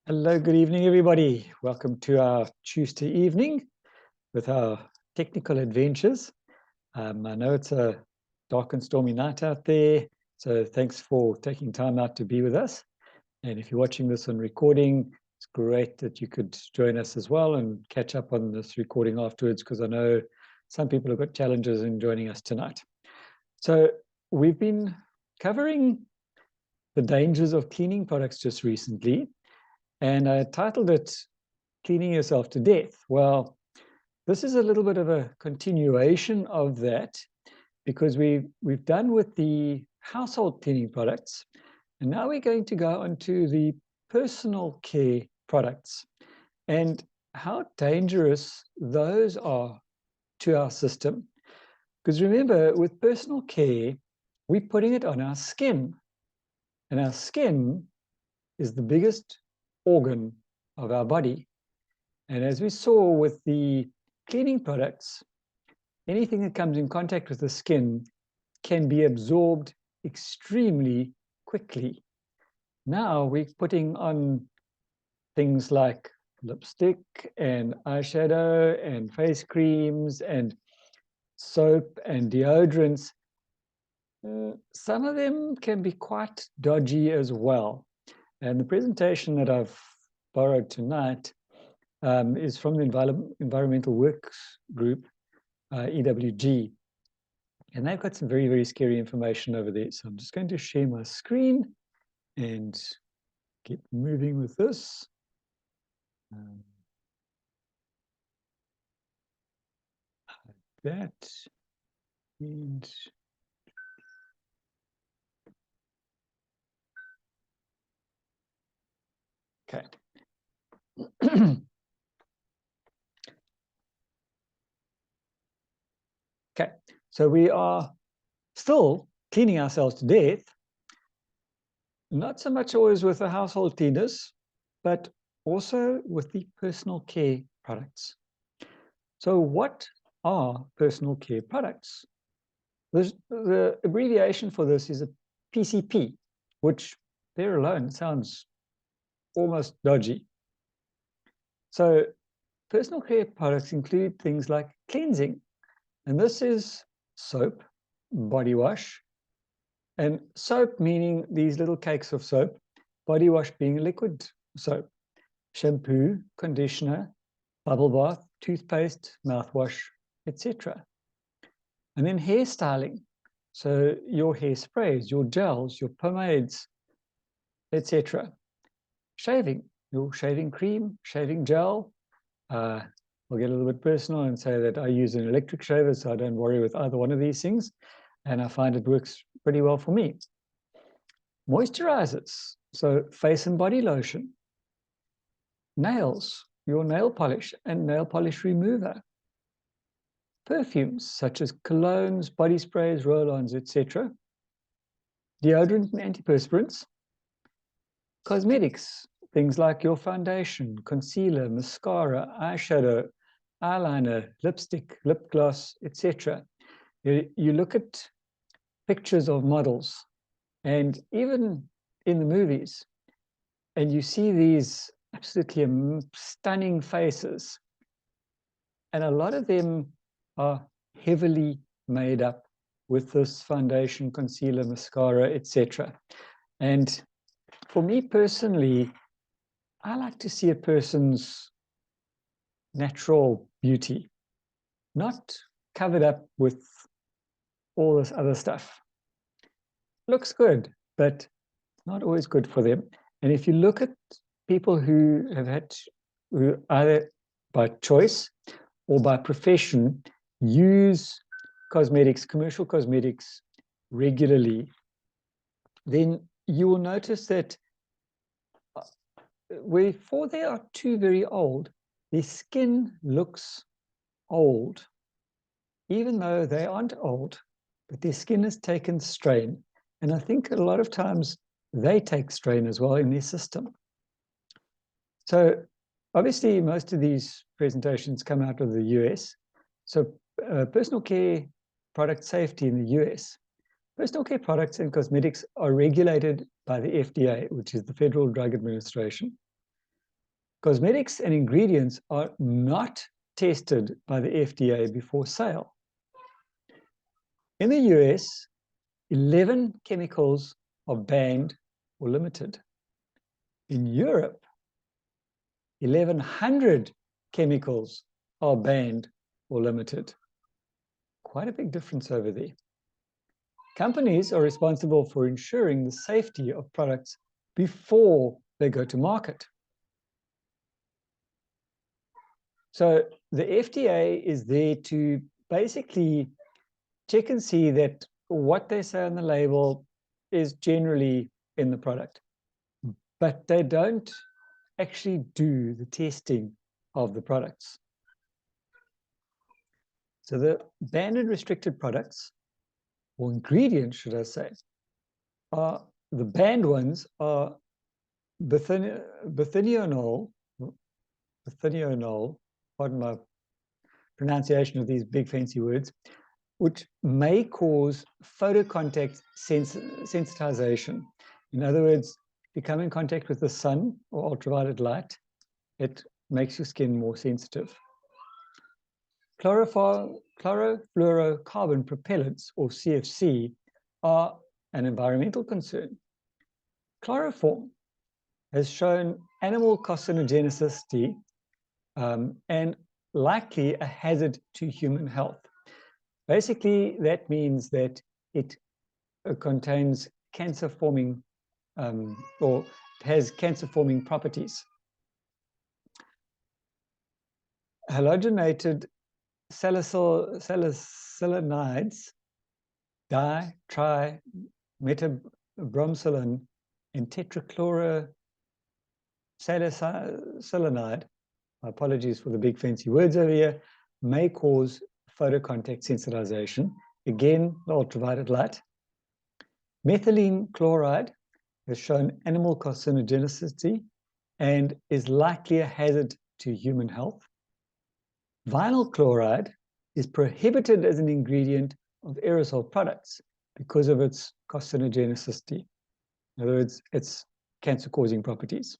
Hello, good evening, everybody. Welcome to our Tuesday evening with our technical adventures. I know it's a dark and stormy night out there, so thanks for taking time out to be with us. And if you're watching this on recording, it's great that you could join us as well and catch up on this recording afterwards, because I know some people have got challenges in joining us tonight. So we've been covering the dangers of cleaning products just recently. And I titled it Cleaning Yourself to Death. Well, this is a little bit of a continuation of that, because we've done with the household cleaning products, and now we're going to go on to the personal care products and how dangerous those are to our system. Because remember, with personal care, we're putting it on our skin, and our skin is the biggest organ of our body. And as we saw with the cleaning products, anything that comes in contact with the skin can be absorbed extremely quickly. Now we're putting on things like lipstick and eyeshadow and face creams and soap and deodorants. Some of them can be quite dodgy as well. And the presentation that I've borrowed tonight is from the Environmental Works Group, EWG. And they've got some very, very scary information over there. So I'm just going to share my screen and get moving with this. That and okay. Okay, so we are still cleaning ourselves to death, not so much always with the household cleaners, but also with the personal care products. So what are personal care products? The abbreviation for this is a PCP, which there alone sounds almost dodgy. So personal care products include things like cleansing, and this is soap, body wash, and soap meaning these little cakes of soap, body wash being liquid soap, shampoo, conditioner, bubble bath, toothpaste, mouthwash, etc. And then hairstyling, so your hairsprays, your gels, your pomades, etc. Shaving, your shaving cream, shaving gel. I'll get a little bit personal and say that I use an electric shaver, so I don't worry with either one of these things. And I find it works pretty well for me. Moisturizers, so face and body lotion. Nails, your nail polish and nail polish remover. Perfumes, such as colognes, body sprays, roll-ons, etc. Deodorant and antiperspirants. Cosmetics, things like your foundation, concealer, mascara, eyeshadow, eyeliner, lipstick, lip gloss, etc. You look at pictures of models, and even in the movies, and you see these absolutely stunning faces, and a lot of them are heavily made up with this foundation, concealer, mascara, etc. And for me personally, I like to see a person's natural beauty, not covered up with all this other stuff. Looks good, but not always good for them. And if you look at people who either by choice or by profession use cosmetics, commercial cosmetics regularly, then you will notice that before they are too very old, their skin looks old, even though they aren't old, but their skin has taken strain. And I think a lot of times they take strain as well in their system. So obviously most of these presentations come out of the US. So personal care product safety in the US. Personal care products and cosmetics are regulated by the FDA, which is the Federal Drug Administration. Cosmetics and ingredients are not tested by the FDA before sale. In the US, 11 chemicals are banned or limited. In Europe, 1,100 chemicals are banned or limited. Quite a big difference over there. Companies are responsible for ensuring the safety of products before they go to market. So the FDA is there to basically check and see that what they say on the label is generally in the product, but they don't actually do the testing of the products. So the banned and restricted products, or ingredients, should I say, are the banned ones are bithionol, pardon my pronunciation of these big fancy words, which may cause photocontact sensitization. In other words, if you come in contact with the sun or ultraviolet light, it makes your skin more sensitive. Chlorofluorocarbon propellants, or CFC, are an environmental concern. Chloroform has shown animal carcinogenicity and likely a hazard to human health. Basically, that means that it contains cancer-forming or has cancer-forming properties. Halogenated salicylanides, di-trimetabbromcilin, and tetrachlorosalicylate, apologies for the big fancy words over here, may cause photocontact sensitization, again, the ultraviolet light. Methylene chloride has shown animal carcinogenicity and is likely a hazard to human health. Vinyl chloride is prohibited as an ingredient of aerosol products because of its carcinogenicity. In other words, its cancer-causing properties.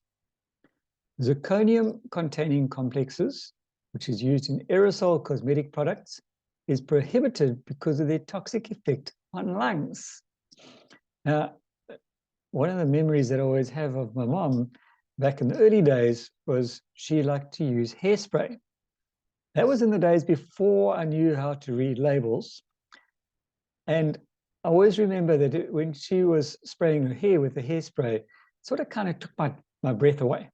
Zirconium-containing complexes, which is used in aerosol cosmetic products, is prohibited because of their toxic effect on lungs. Now, one of the memories that I always have of my mom back in the early days was she liked to use hairspray. That was in the days before I knew how to read labels. And I always remember that when she was spraying her hair with the hairspray, it sort of kind of took my breath away.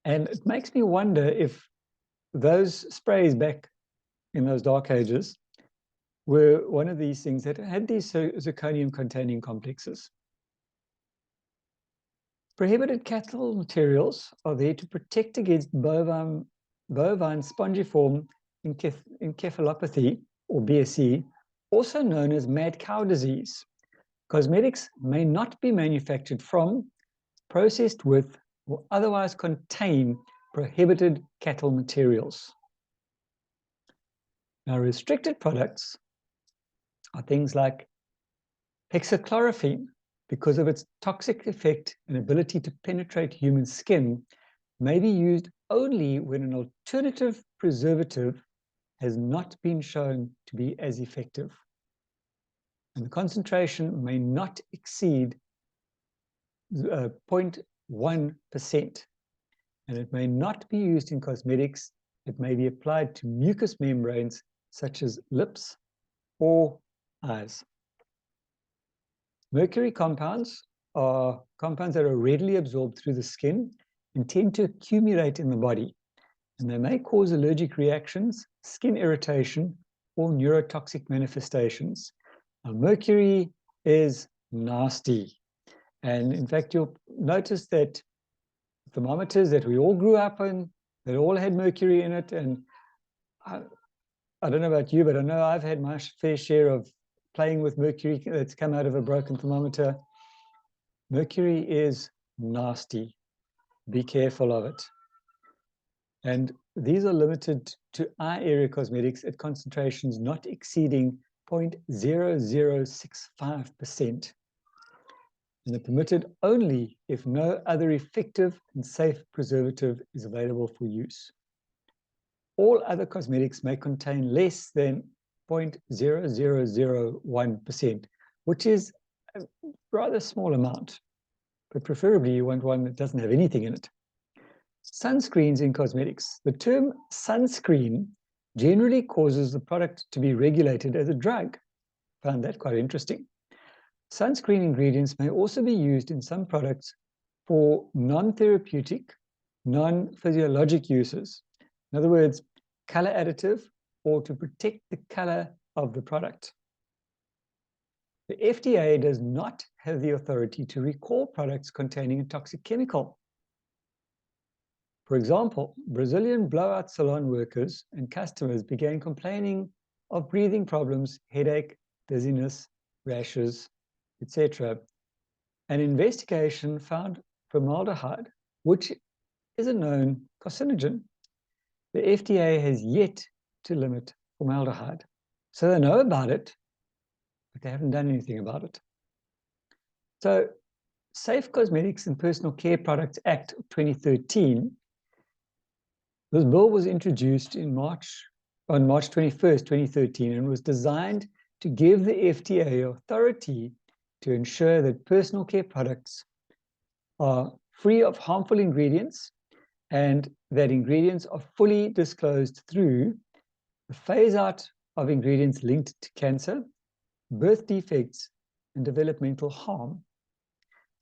And it makes me wonder if those sprays back in those dark ages were one of these things that had these zirconium-containing complexes. Prohibited cattle materials are there to protect against bovine spongiform encephalopathy, or BSE, also known as mad cow disease. Cosmetics may not be manufactured from, processed with, or otherwise contain prohibited cattle materials. Now, restricted products are things like hexachlorophene, because of its toxic effect and ability to penetrate human skin, may be used only when an alternative preservative has not been shown to be as effective. And the concentration may not exceed 0.1%. And it may not be used in cosmetics. It may be applied to mucous membranes such as lips or eyes. Mercury compounds are compounds that are readily absorbed through the skin and tend to accumulate in the body. And they may cause allergic reactions, skin irritation, or neurotoxic manifestations. Now, mercury is nasty. And in fact, you'll notice that thermometers that we all grew up in, that all had mercury in it. And I don't know about you, but I know I've had my fair share of playing with mercury that's come out of a broken thermometer. Mercury is nasty. Be careful of it. And these are limited to eye area cosmetics at concentrations not exceeding 0.0065%. and they're permitted only if no other effective and safe preservative is available for use. All other cosmetics may contain less than 0.0001%, which is a rather small amount, but preferably you want one that doesn't have anything in it. Sunscreens in cosmetics. The term sunscreen generally causes the product to be regulated as a drug. Found that quite interesting. Sunscreen ingredients may also be used in some products for non-therapeutic, non-physiologic uses. In other words, color additive or to protect the color of the product. The FDA does not have the authority to recall products containing a toxic chemical. For example, Brazilian blowout salon workers and customers began complaining of breathing problems, headache, dizziness, rashes, etc. An investigation found formaldehyde, which is a known carcinogen. The FDA has yet to limit formaldehyde. So they know about it, but they haven't done anything about it. So Safe Cosmetics and Personal Care Products Act of 2013, this bill was introduced on March 21st, 2013, and was designed to give the FDA authority to ensure that personal care products are free of harmful ingredients and that ingredients are fully disclosed through the phase-out of ingredients linked to cancer, birth defects, and developmental harm.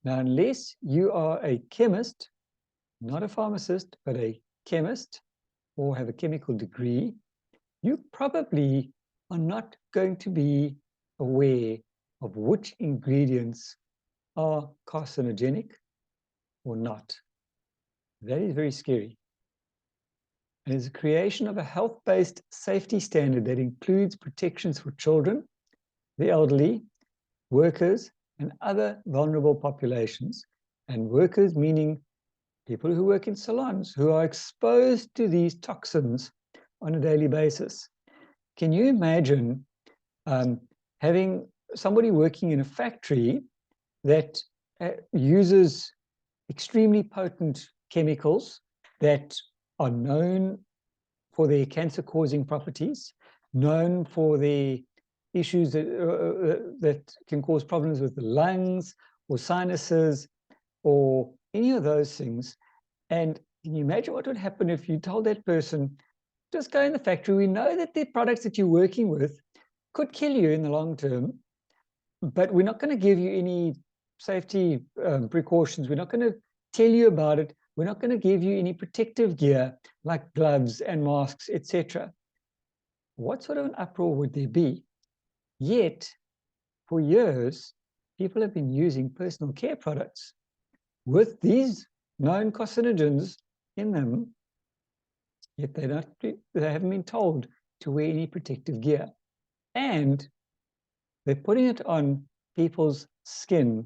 Now, unless you are a chemist, not a pharmacist, but a chemist, or have a chemical degree, you probably are not going to be aware of which ingredients are carcinogenic or not. That is very scary. And it's the creation of a health-based safety standard that includes protections for children, the elderly, workers, and other vulnerable populations. And workers meaning people who work in salons, who are exposed to these toxins on a daily basis. Can you imagine having somebody working in a factory that uses extremely potent chemicals that are known for their cancer-causing properties, known for the issues that can cause problems with the lungs or sinuses or any of those things? And can you imagine what would happen if you told that person, just go in the factory, we know that the products that you're working with could kill you in the long term, but we're not going to give you any safety precautions. We're not going to tell you about it. We're not going to give you any protective gear like gloves and masks, etc. What sort of an uproar would there be? Yet, for years, people have been using personal care products with these known carcinogens in them, yet they haven't been told to wear any protective gear. And they're putting it on people's skin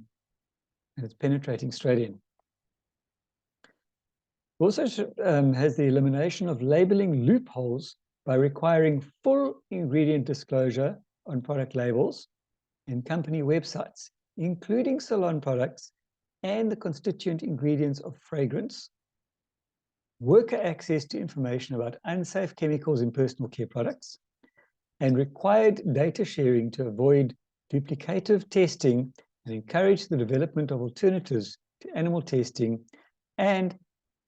and it's penetrating straight in. Also has the elimination of labeling loopholes by requiring full ingredient disclosure on product labels and company websites, including salon products and the constituent ingredients of fragrance, worker access to information about unsafe chemicals in personal care products, and required data sharing to avoid duplicative testing and encourage the development of alternatives to animal testing, and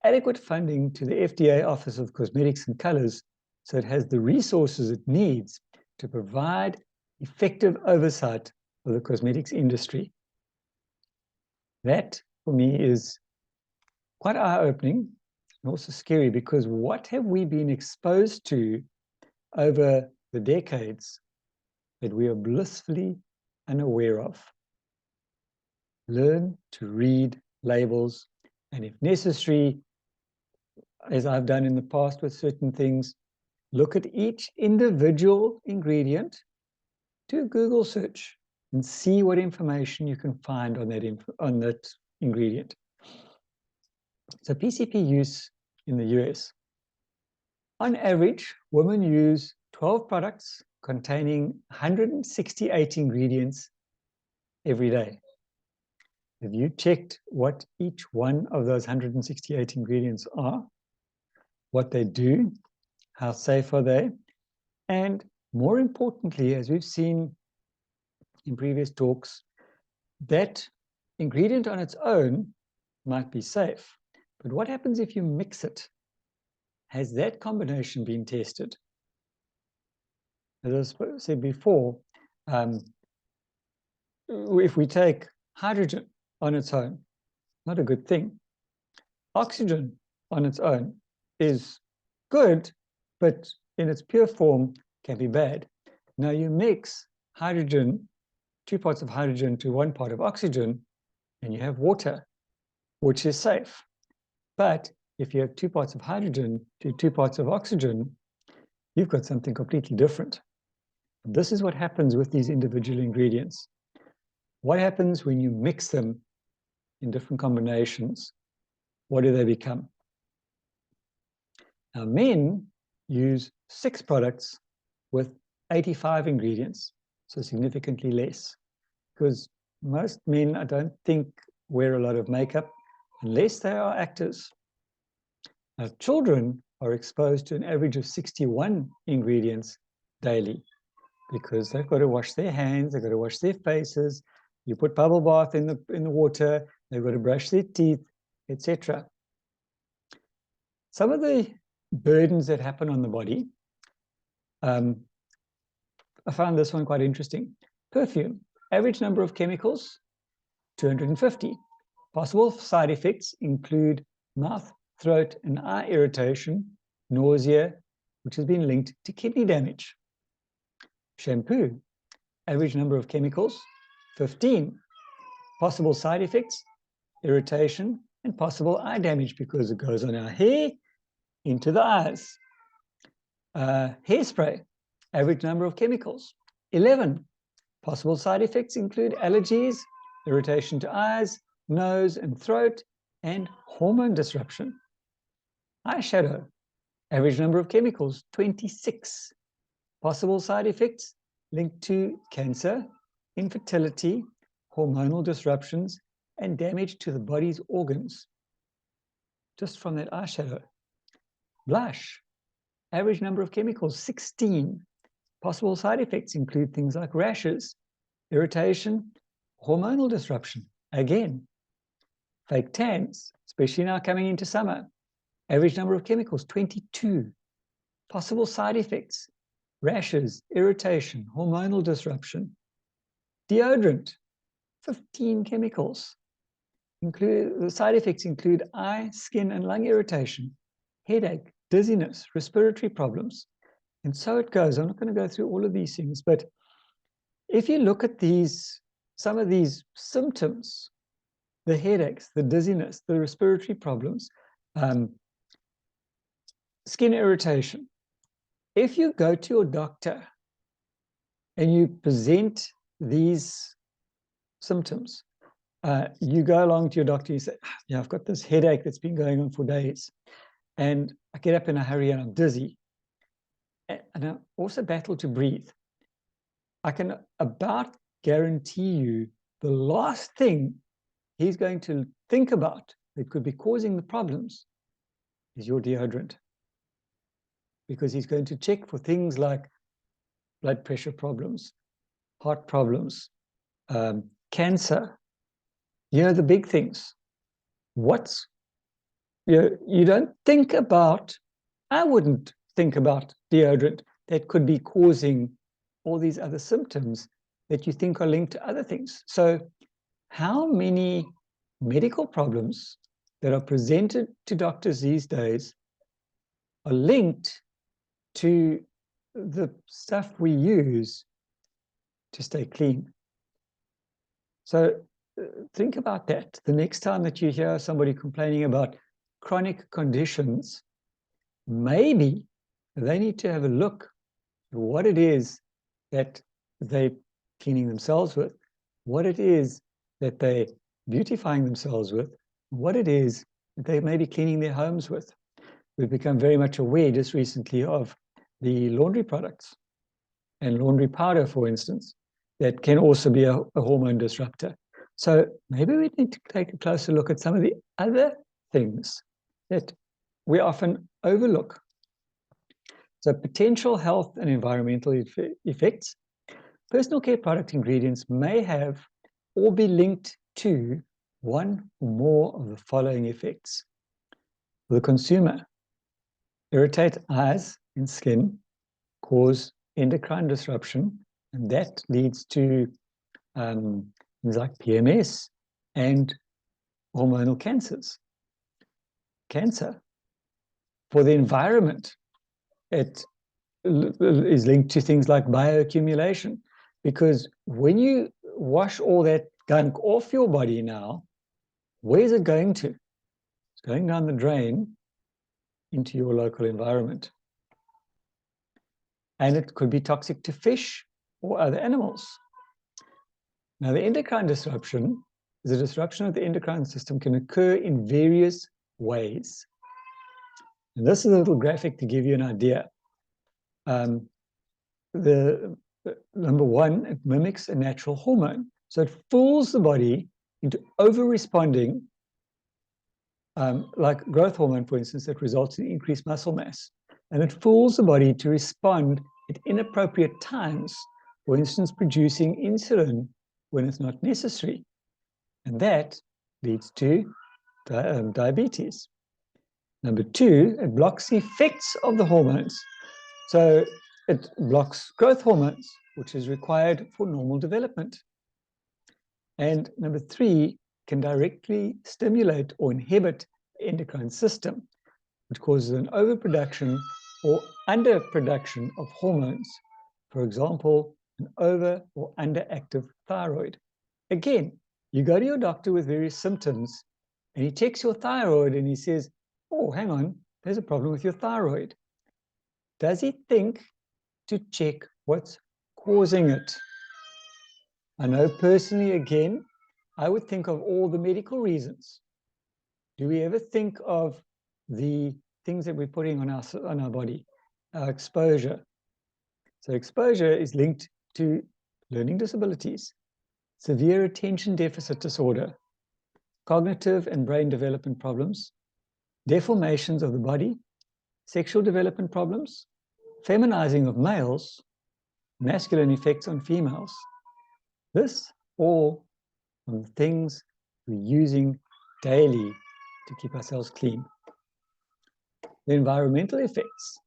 adequate funding to the FDA Office of Cosmetics and Colors so it has the resources it needs to provide effective oversight of the cosmetics industry. That, for me, is quite eye-opening and also scary, because what have we been exposed to over the decades that we are blissfully unaware of? Learn to read labels, and if necessary, as I've done in the past with certain things, look at each individual ingredient, do a Google search, and see what information you can find on that ingredient. So PCP use in the US. On average, women use 12 products containing 168 ingredients every day. Have you checked what each one of those 168 ingredients are, what they do, how safe are they? And more importantly, as we've seen in previous talks, that ingredient on its own might be safe. But what happens if you mix it? Has that combination been tested? As I said before, if we take hydrogen on its own, not a good thing. Oxygen on its own is good, but in its pure form can be bad. Now you mix hydrogen, 2 parts of hydrogen to 1 part of oxygen, and you have water, which is safe. But if you have 2 parts of hydrogen to 2 parts of oxygen, you've got something completely different. This is what happens with these individual ingredients. What happens when you mix them in different combinations? What do they become? Now, men use 6 products with 85 ingredients, so significantly less, because most men, I don't think, wear a lot of makeup unless they are actors. Now, children are exposed to an average of 61 ingredients daily because they've got to wash their hands, they've got to wash their faces, you put bubble bath in the water, they've got to brush their teeth, etc. Some of the burdens that happen on the body, I found this one quite interesting. Perfume, average number of chemicals, 250. Possible side effects include mouth, throat, and eye irritation, nausea, which has been linked to kidney damage. Shampoo, average number of chemicals, 15. Possible side effects, irritation, and possible eye damage because it goes on our hair into the eyes. Hairspray, average number of chemicals, 11. Possible side effects include allergies, irritation to eyes, nose and throat, and hormone disruption. Eyeshadow, average number of chemicals, 26. Possible side effects linked to cancer, infertility, hormonal disruptions, and damage to the body's organs, just from that eyeshadow. Blush, average number of chemicals, 16. Possible side effects include things like rashes, irritation, hormonal disruption. Again, fake tans, especially now coming into summer. Average number of chemicals, 22. Possible side effects, rashes, irritation, hormonal disruption. Deodorant, 15 chemicals. The side effects include eye, skin, and lung irritation, headache, dizziness, respiratory problems. And so it goes. I'm not going to go through all of these things, but if you look at some of these symptoms, the headaches, the dizziness, the respiratory problems, skin irritation, if you go to your doctor and you present these symptoms, you go along to your doctor, you say, yeah, I've got this headache that's been going on for days, and I get up in a hurry and I'm dizzy, and I also battle to breathe. I can about guarantee you the last thing he's going to think about that could be causing the problems is your deodorant, because he's going to check for things like blood pressure problems, heart problems, cancer, the big things. You don't think about, I wouldn't think about deodorant that could be causing all these other symptoms that you think are linked to other things. So how many medical problems that are presented to doctors these days are linked to the stuff we use to stay clean? So think about that. The next time that you hear somebody complaining about chronic conditions, maybe they need to have a look at what it is that they're cleaning themselves with, what it is that they're beautifying themselves with, what it is that they may be cleaning their homes with. We've become very much aware just recently of the laundry products and laundry powder, for instance, that can also be a hormone disruptor. So maybe we need to take a closer look at some of the other things that we often overlook. So potential health and environmental effects. Personal care product ingredients may have or be linked to one or more of the following effects. For the consumer, irritate eyes and skin, cause endocrine disruption, and that leads to things like PMS and hormonal cancers. Cancer. For the environment, it is linked to things like bioaccumulation, because when you wash all that gunk off your body now, where's it going to? It's going down the drain into your local environment. And it could be toxic to fish or other animals. Now, the endocrine disruption is a disruption of the endocrine system can occur in various ways. And this is a little graphic to give you an idea. Number one, it mimics a natural hormone. So it fools the body into over-responding, like growth hormone, for instance, that results in increased muscle mass. And it fools the body to respond at inappropriate times, for instance, producing insulin when it's not necessary. And that leads to diabetes. Number two, it blocks the effects of the hormones. So it blocks growth hormones, which is required for normal development. And number three, can directly stimulate or inhibit the endocrine system, which causes an overproduction or underproduction of hormones. For example, an over or underactive thyroid. Again, you go to your doctor with various symptoms, and he checks your thyroid and he says, oh, hang on, there's a problem with your thyroid. Does he think to check what's causing it? I know personally, again, I would think of all the medical reasons. Do we ever think of the things that we're putting on our body, our exposure? So exposure is linked to learning disabilities, severe attention deficit disorder, cognitive and brain development problems, deformations of the body, sexual development problems, feminizing of males, masculine effects on females. This all on the things we're using daily to keep ourselves clean. The environmental effects.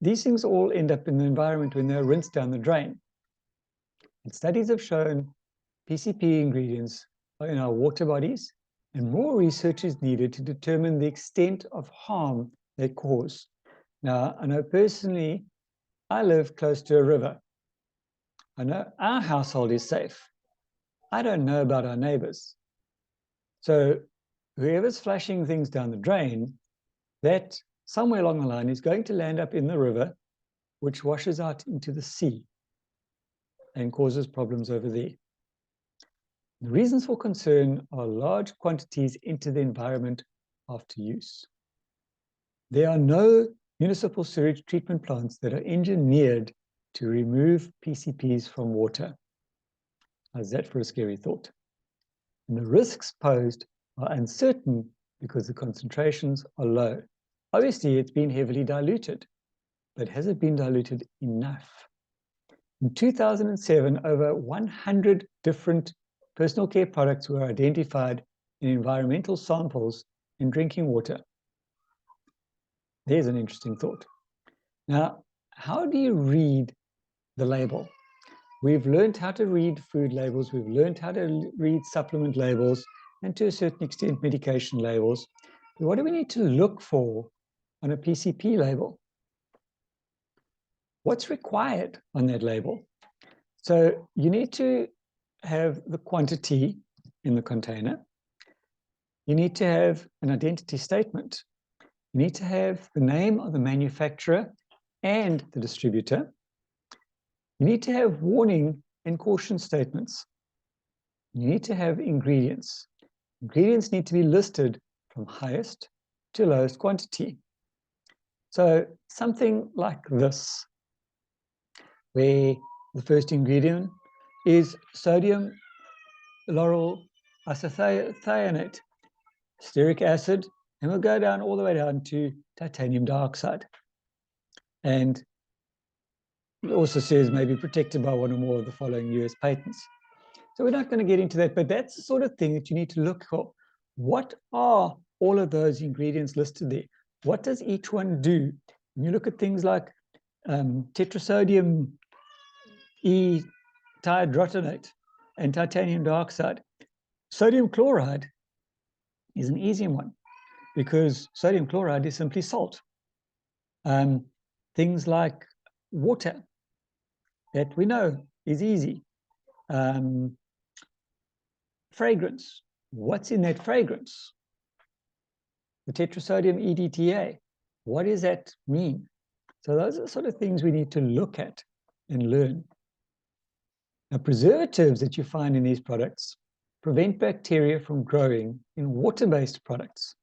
These things all end up in the environment when they're rinsed down the drain. And studies have shown PCP ingredients are in our water bodies, and more research is needed to determine the extent of harm they cause. Now, I know personally, I live close to a river. I know our household is safe. I don't know about our neighbors. So whoever's flushing things down the drain, that somewhere along the line is going to land up in the river, which washes out into the sea and causes problems over there. The reasons for concern are large quantities into the environment after use. There are no municipal sewage treatment plants that are engineered to remove PCPs from water. How's that for a scary thought? And the risks posed are uncertain because the concentrations are low. Obviously, it's been heavily diluted, but has it been diluted enough? In 2007, over 100 different personal care products were identified in environmental samples in drinking water. There's an interesting thought. Now, how do you read the label? We've learned how to read food labels, we've learned how to read supplement labels, and to a certain extent, medication labels. But what do we need to look for on a PCP label? What's required on that label? So you need to have the quantity in the container. You need to have an identity statement. You need to have the name of the manufacturer and the distributor. You need to have warning and caution statements. You need to have ingredients. Ingredients need to be listed from highest to lowest quantity. So something like this, where the first ingredient is sodium lauryl isothianate, stearic acid, and we'll go down all the way down to titanium dioxide. And it also says may be protected by one or more of the following US patents. So we're not going to get into that, but that's the sort of thing that you need to look for. What are all of those ingredients listed there? What does each one do? When you look at things like tetrasodium E-tihydrotonate and titanium dioxide, sodium chloride is an easy one because sodium chloride is simply salt. Things like water that we know is easy. Fragrance. What's in that fragrance? The tetrasodium EDTA. What does that mean? So those are the sort of things we need to look at and learn. Now, preservatives that you find in these products prevent bacteria from growing in water-based products.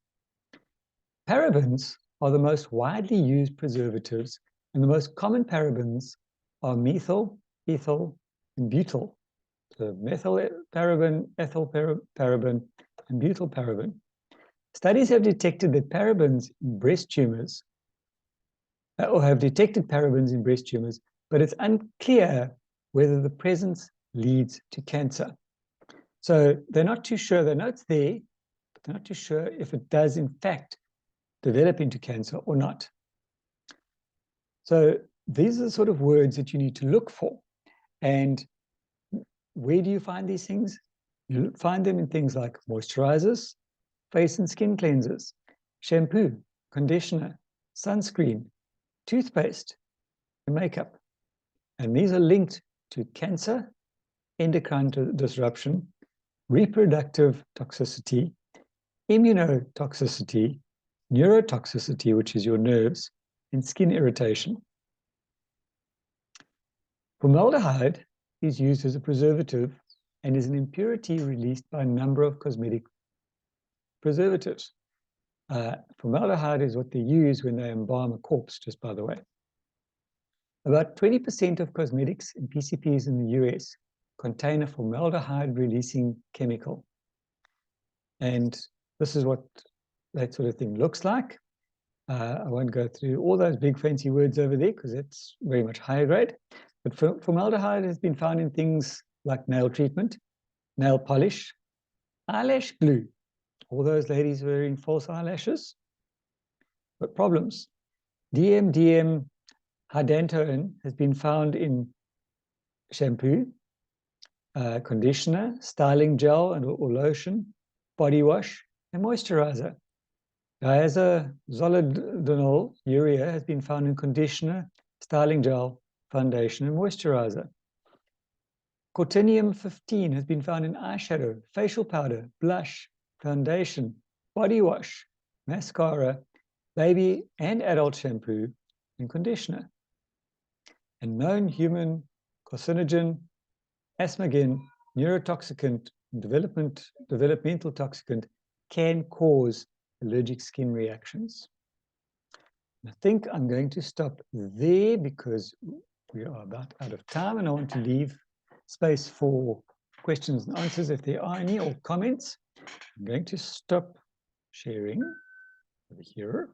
Parabens are the most widely used preservatives, and the most common parabens are methyl, ethyl, and butyl. So methyl paraben, ethyl paraben, and butyl paraben. Studies have detected that parabens in breast tumors, or have detected parabens in breast tumors, but it's unclear whether the presence leads to cancer. So they're not too sure. They know it's there, but they're not too sure if it does in fact develop into cancer or not. So these are the sort of words that you need to look for. And where do you find these things? You find them in things like moisturizers, face and skin cleansers, shampoo, conditioner, sunscreen, toothpaste, and makeup. And these are linked to cancer, endocrine disruption, reproductive toxicity, immunotoxicity, neurotoxicity, which is your nerves, and skin irritation. Formaldehyde is used as a preservative and is an impurity released by a number of cosmetic preservatives. Formaldehyde is what they use when they embalm a corpse, just by the way. About 20% of cosmetics and PCPs in the US contain a formaldehyde-releasing chemical. And this is what that sort of thing looks like. I won't go through all those big fancy words over there because that's very much higher grade. But formaldehyde has been found in things like nail treatment, nail polish, eyelash glue. All those ladies wearing false eyelashes. But problems. DMDM hydantoin has been found in shampoo, conditioner, styling gel or lotion, body wash, and moisturizer. Diazolidinol urea has been found in conditioner, styling gel, foundation, and moisturizer. Cortinium-15 has been found in eyeshadow, facial powder, blush, foundation, body wash, mascara, baby and adult shampoo, and conditioner. And known human carcinogen, asthmagen, neurotoxicant, and developmental toxicant can cause allergic skin reactions. I think I'm going to stop there because we are about out of time and I want to leave space for questions and answers if there are any, or comments. I'm going to stop sharing over here.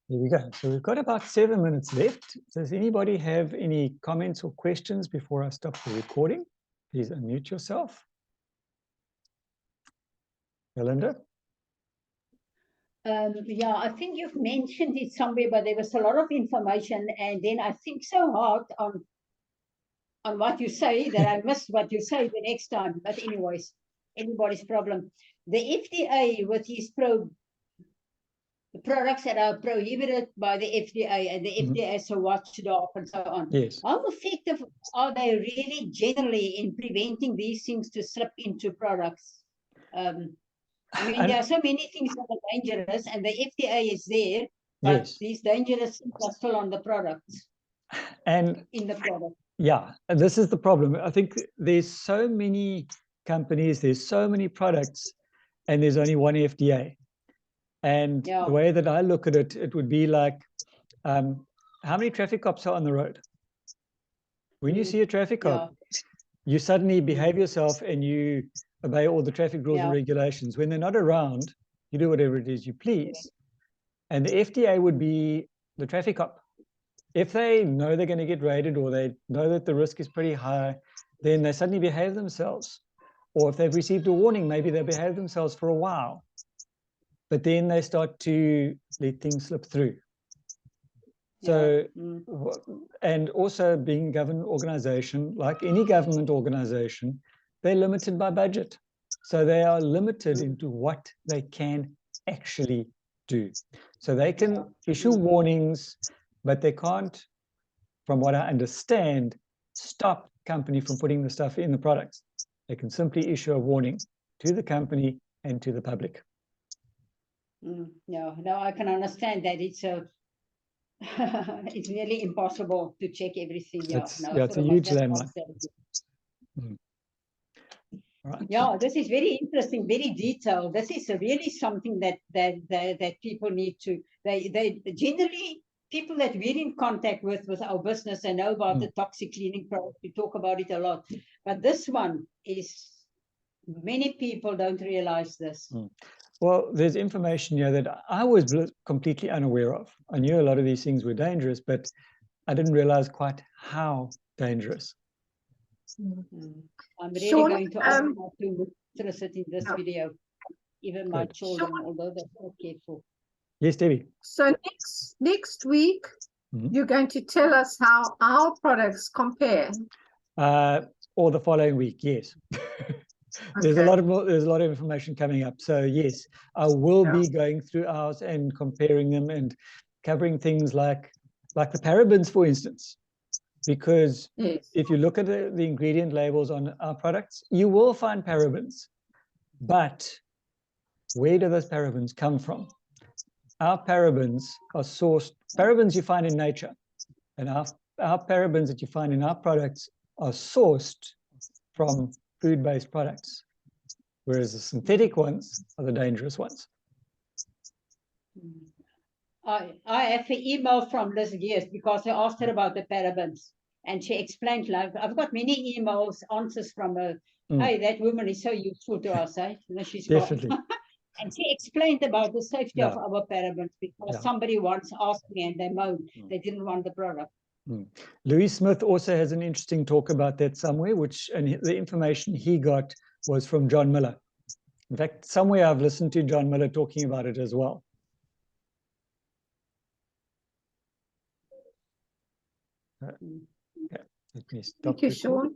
There we go. So we've got about 7 minutes left. Does anybody have any comments or questions before I stop the recording? Please unmute yourself. Melinda? Yeah, I think you've mentioned it somewhere, but there was a lot of information, and then I think so hard on what you say that I missed what you say the next time. But anyways, anybody's problem. The FDA with his the products that are prohibited by the FDA, and the FDA is a watchdog and so on. Yes. How effective are they really generally in preventing these things to slip into products? I mean, there are so many things that are dangerous, and the FDA is there, but yes, these dangerous things are still on the products. And in the product. Yeah, and this is the problem. I think there's so many companies, there's so many products, and there's only one FDA. And the way that I look at it, it would be like, how many traffic cops are on the road? When you see a traffic cop, you suddenly behave yourself and you obey all the traffic rules and regulations. When they're not around, you do whatever it is you please. And the FDA would be the traffic cop. If they know they're going to get raided, or they know that the risk is pretty high, then they suddenly behave themselves. Or if they've received a warning, maybe they behave themselves for a while. But then they start to let things slip through. So, and also being a government organization, like any government organization, they're limited by budget. So they are limited into what they can actually do. So they can issue warnings, but they can't, from what I understand, stop company from putting the stuff in the products. They can simply issue a warning to the company and to the public. No, I can understand that it's a it's nearly impossible to check everything. It's a huge landmine. Right. Yeah, this is very interesting, very detailed. This is really something that people need to. They generally, people that we're in contact with our business, and know about the toxic cleaning products. We talk about it a lot, but this one is, many people don't realize this. Well, there's information here that I was completely unaware of. I knew a lot of these things were dangerous, but I didn't realize quite how dangerous. I'm really going to ask not to solicit in this video, even my children, although they're so careful. Yes, Debbie. So next week, you're going to tell us how our products compare. Or the following week, yes. There's a lot of information coming up. So yes, I will be going through ours and comparing them and covering things like the parabens, for instance. Because if you look at the ingredient labels on our products, you will find parabens. But where do those parabens come from? Our parabens are sourced, parabens you find in nature, and our parabens that you find in our products are sourced from food-based products, whereas the synthetic ones are the dangerous ones. I have an email from Liz Gears because I asked her about the parabens, and she explained, like, I've got many emails, answers from her. Hey, that woman is so useful to us, eh? And she's definitely. And she explained about the safety of our parabens, because somebody once asked me and they moaned, they didn't want the product. Louis Smith also has an interesting talk about that somewhere, and the information he got was from John Miller. In fact, somewhere I've listened to John Miller talking about it as well. Okay. Let me stop. Thank you, Sean.